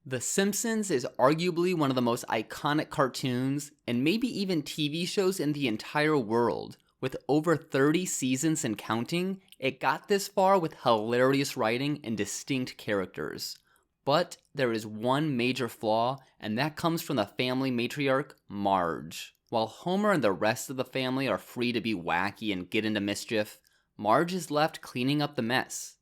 The Simpsons is arguably one of the most iconic cartoons and maybe even TV shows in the entire world. With over 30 seasons and counting, it got this far with hilarious writing and distinct characters. But there is one major flaw, and that comes from the family matriarch, Marge. While Homer and the rest of the family are free to be wacky and get into mischief, Marge is left cleaning up the mess.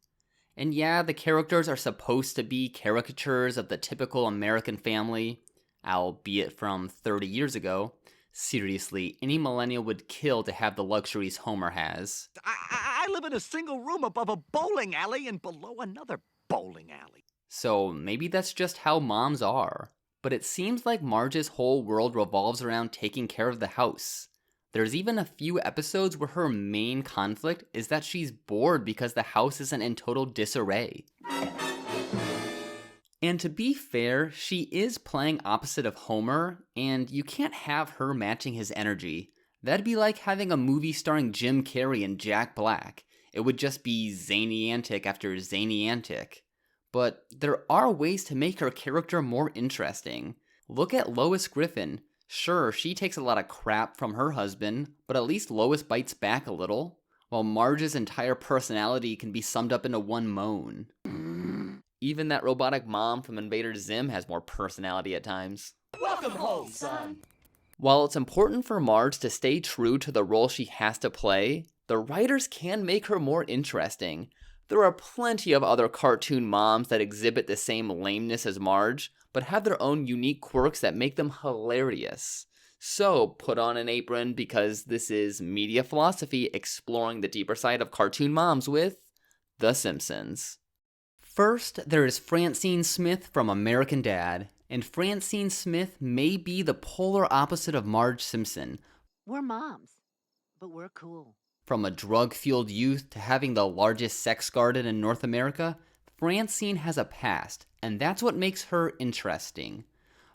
And yeah, the characters are supposed to be caricatures of the typical American family, albeit from 30 years ago. Seriously, any millennial would kill to have the luxuries Homer has. I live in a single room above a bowling alley and below another bowling alley. So maybe that's just how moms are. But it seems like Marge's whole world revolves around taking care of the house. There's even a few episodes where her main conflict is that she's bored because the house isn't in total disarray. And to be fair, she is playing opposite of Homer, and you can't have her matching his energy. That'd be like having a movie starring Jim Carrey and Jack Black. It would just be zany antic after zany antic. But there are ways to make her character more interesting. Look at Lois Griffin. Sure, she takes a lot of crap from her husband, but at least Lois bites back a little, while Marge's entire personality can be summed up into one moan. Even that robotic mom from Invader Zim has more personality at times. Welcome home, son. While it's important for Marge to stay true to the role she has to play, the writers can make her more interesting. There are plenty of other cartoon moms that exhibit the same lameness as Marge, but have their own unique quirks that make them hilarious. So put on an apron because this is media philosophy exploring the deeper side of cartoon moms with The Simpsons. First, there is Francine Smith from American Dad, and Francine Smith may be the polar opposite of Marge Simpson. We're moms, but we're cool. From a drug-fueled youth to having the largest sex garden in North America, Francine has a past, and that's what makes her interesting.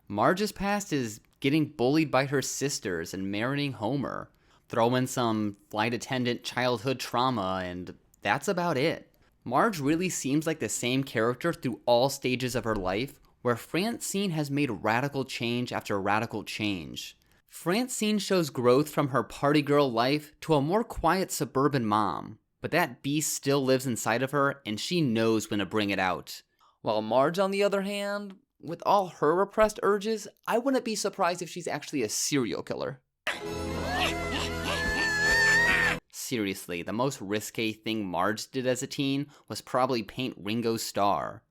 Marge's past is getting bullied by her sisters and marrying Homer. Throw in some flight attendant childhood trauma, and that's about it. Marge really seems like the same character through all stages of her life, where Francine has made radical change after radical change. Francine shows growth from her party girl life to a more quiet suburban mom, but that beast still lives inside of her and she knows when to bring it out. While Marge, on the other hand, with all her repressed urges, I wouldn't be surprised if she's actually a serial killer. Seriously, the most risque thing Marge did as a teen was probably paint Ringo's star.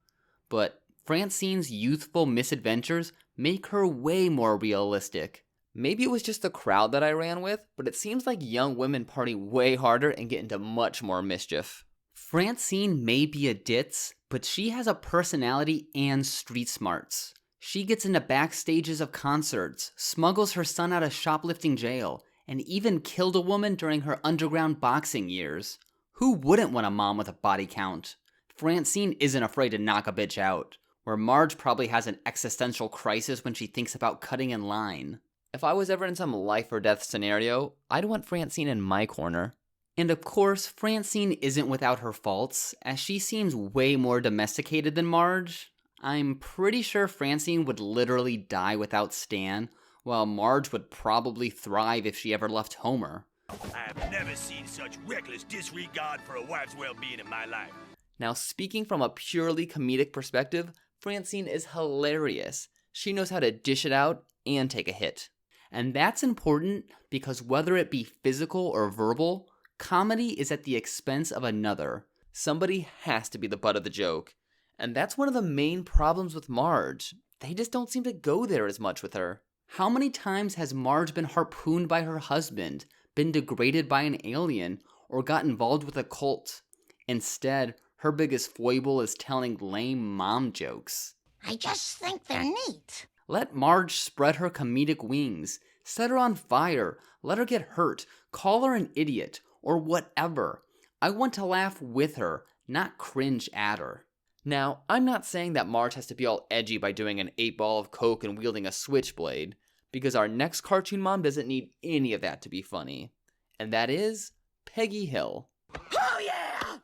But Francine's youthful misadventures make her way more realistic. Maybe it was just the crowd that I ran with, but it seems like young women party way harder and get into much more mischief. Francine may be a ditz, but she has a personality and street smarts. She gets into backstages of concerts, smuggles her son out of shoplifting jail, and even killed a woman during her underground boxing years. Who wouldn't want a mom with a body count? Francine isn't afraid to knock a bitch out, where Marge probably has an existential crisis when she thinks about cutting in line. If I was ever in some life or death scenario, I'd want Francine in my corner. And of course, Francine isn't without her faults, as she seems way more domesticated than Marge. I'm pretty sure Francine would literally die without Stan, while Marge would probably thrive if she ever left Homer. I have never seen such reckless disregard for a wife's well-being in my life. Now, speaking from a purely comedic perspective, Francine is hilarious. She knows how to dish it out and take a hit. And that's important because whether it be physical or verbal, comedy is at the expense of another. Somebody has to be the butt of the joke. And that's one of the main problems with Marge. They just don't seem to go there as much with her. How many times has Marge been harpooned by her husband, been degraded by an alien, or got involved with a cult? Instead, her biggest foible is telling lame mom jokes. I just think they're neat. Let Marge spread her comedic wings. Set her on fire. Let her get hurt. Call her an idiot. Or whatever. I want to laugh with her, not cringe at her. Now, I'm not saying that Marge has to be all edgy by doing an 8-ball of coke and wielding a switchblade, because our next cartoon mom doesn't need any of that to be funny. And that is Peggy Hill. Oh yeah!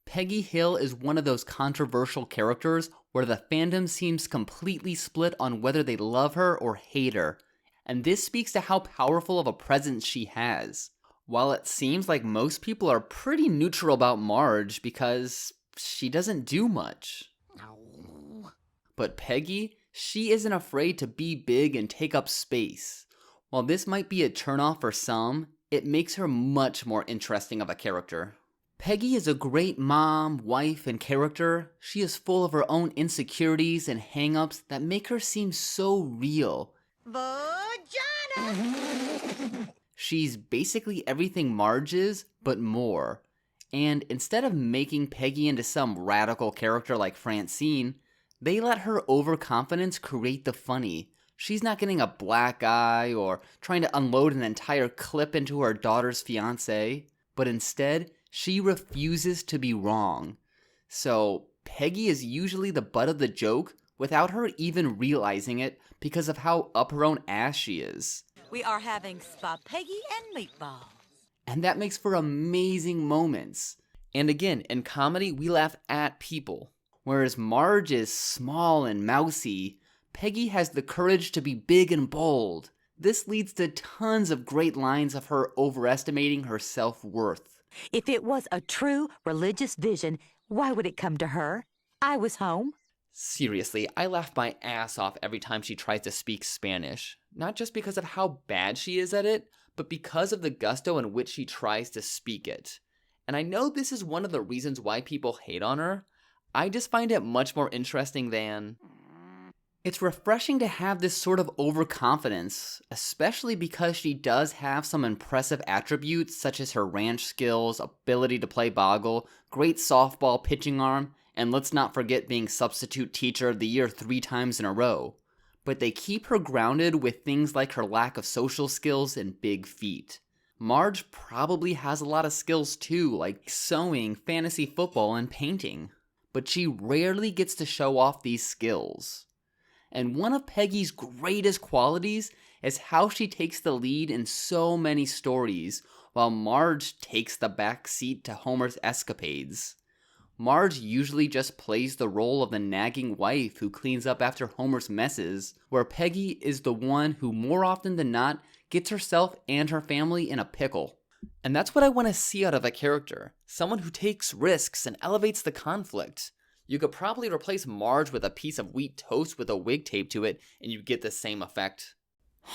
Peggy Hill is one of those controversial characters where the fandom seems completely split on whether they love her or hate her, and this speaks to how powerful of a presence she has. While it seems like most people are pretty neutral about Marge because she doesn't do much. No. But Peggy, she isn't afraid to be big and take up space. While this might be a turnoff for some, it makes her much more interesting of a character. Peggy is a great mom, wife, and character. She is full of her own insecurities and hang-ups that make her seem so real. Vagina! She's basically everything Marge is, but more. And instead of making Peggy into some radical character like Francine, they let her overconfidence create the funny. She's not getting a black eye or trying to unload an entire clip into her daughter's fiancé, but instead, she refuses to be wrong. So, Peggy is usually the butt of the joke without her even realizing it because of how up her own ass she is. We are having spaghetti and meatballs. And that makes for amazing moments. And again, in comedy, we laugh at people. Whereas Marge is small and mousy, Peggy has the courage to be big and bold. This leads to tons of great lines of her overestimating her self-worth. If it was a true religious vision, why would it come to her? I was home. Seriously, I laugh my ass off every time she tries to speak Spanish. Not just because of how bad she is at it, but because of the gusto in which she tries to speak it. And I know this is one of the reasons why people hate on her. I just find it much more interesting than... It's refreshing to have this sort of overconfidence, especially because she does have some impressive attributes such as her ranch skills, ability to play boggle, great softball pitching arm, and let's not forget being substitute teacher of the year 3 times in a row. But they keep her grounded with things like her lack of social skills and big feet. Marge probably has a lot of skills too, like sewing, fantasy football, and painting. But she rarely gets to show off these skills. And one of Peggy's greatest qualities is how she takes the lead in so many stories, while Marge takes the back seat to Homer's escapades. Marge usually just plays the role of the nagging wife who cleans up after Homer's messes, where Peggy is the one who more often than not gets herself and her family in a pickle. And that's what I want to see out of a character, someone who takes risks and elevates the conflict. You could probably replace Marge with a piece of wheat toast with a wig taped to it, and you get the same effect.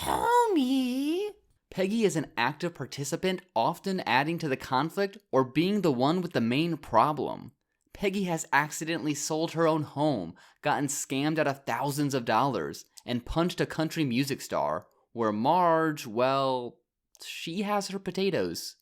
Homie! Peggy is an active participant, often adding to the conflict or being the one with the main problem. Peggy has accidentally sold her own home, gotten scammed out of thousands of dollars, and punched a country music star, where Marge, well, she has her potatoes.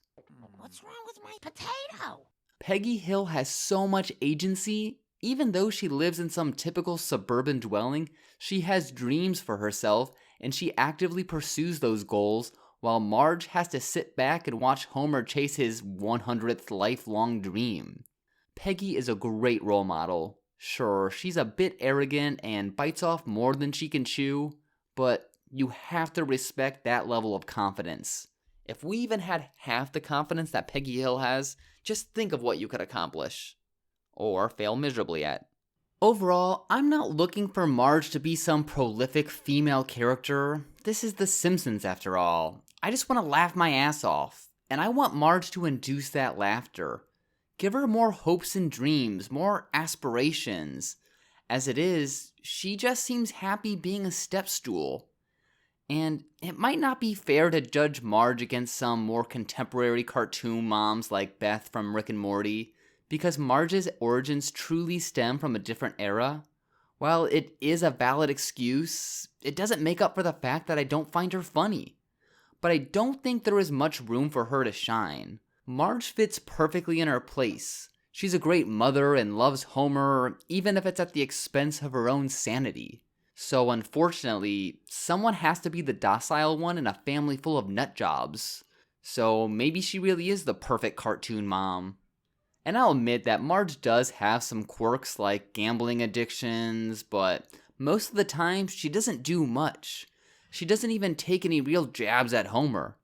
What's wrong with my potato? Peggy Hill has so much agency. Even though she lives in some typical suburban dwelling, she has dreams for herself, and she actively pursues those goals, while Marge has to sit back and watch Homer chase his 100th lifelong dream. Peggy is a great role model. Sure, she's a bit arrogant and bites off more than she can chew, but you have to respect that level of confidence. If we even had half the confidence that Peggy Hill has, just think of what you could accomplish. Or fail miserably at. Overall, I'm not looking for Marge to be some prolific female character. This is The Simpsons after all. I just want to laugh my ass off. And I want Marge to induce that laughter. Give her more hopes and dreams, more aspirations. As it is, she just seems happy being a step stool. And it might not be fair to judge Marge against some more contemporary cartoon moms like Beth from Rick and Morty, because Marge's origins truly stem from a different era. While it is a valid excuse, it doesn't make up for the fact that I don't find her funny. But I don't think there is much room for her to shine. Marge fits perfectly in her place. She's a great mother and loves Homer, even if it's at the expense of her own sanity. So unfortunately, someone has to be the docile one in a family full of nut jobs. So maybe she really is the perfect cartoon mom. And I'll admit that Marge does have some quirks like gambling addictions, but most of the time she doesn't do much. She doesn't even take any real jabs at Homer.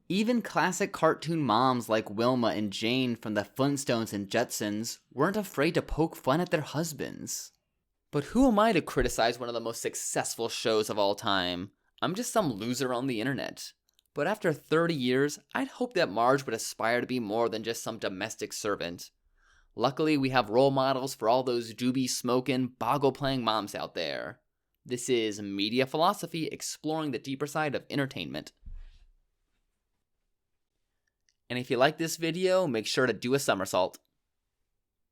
Even classic cartoon moms like Wilma and Jane from the Flintstones and Jetsons weren't afraid to poke fun at their husbands. But who am I to criticize one of the most successful shows of all time? I'm just some loser on the internet. But after 30 years, I'd hope that Marge would aspire to be more than just some domestic servant. Luckily, we have role models for all those doobie smoking, boggle playing moms out there. This is Media Philosophy, exploring the deeper side of entertainment. And if you like this video, make sure to do a somersault.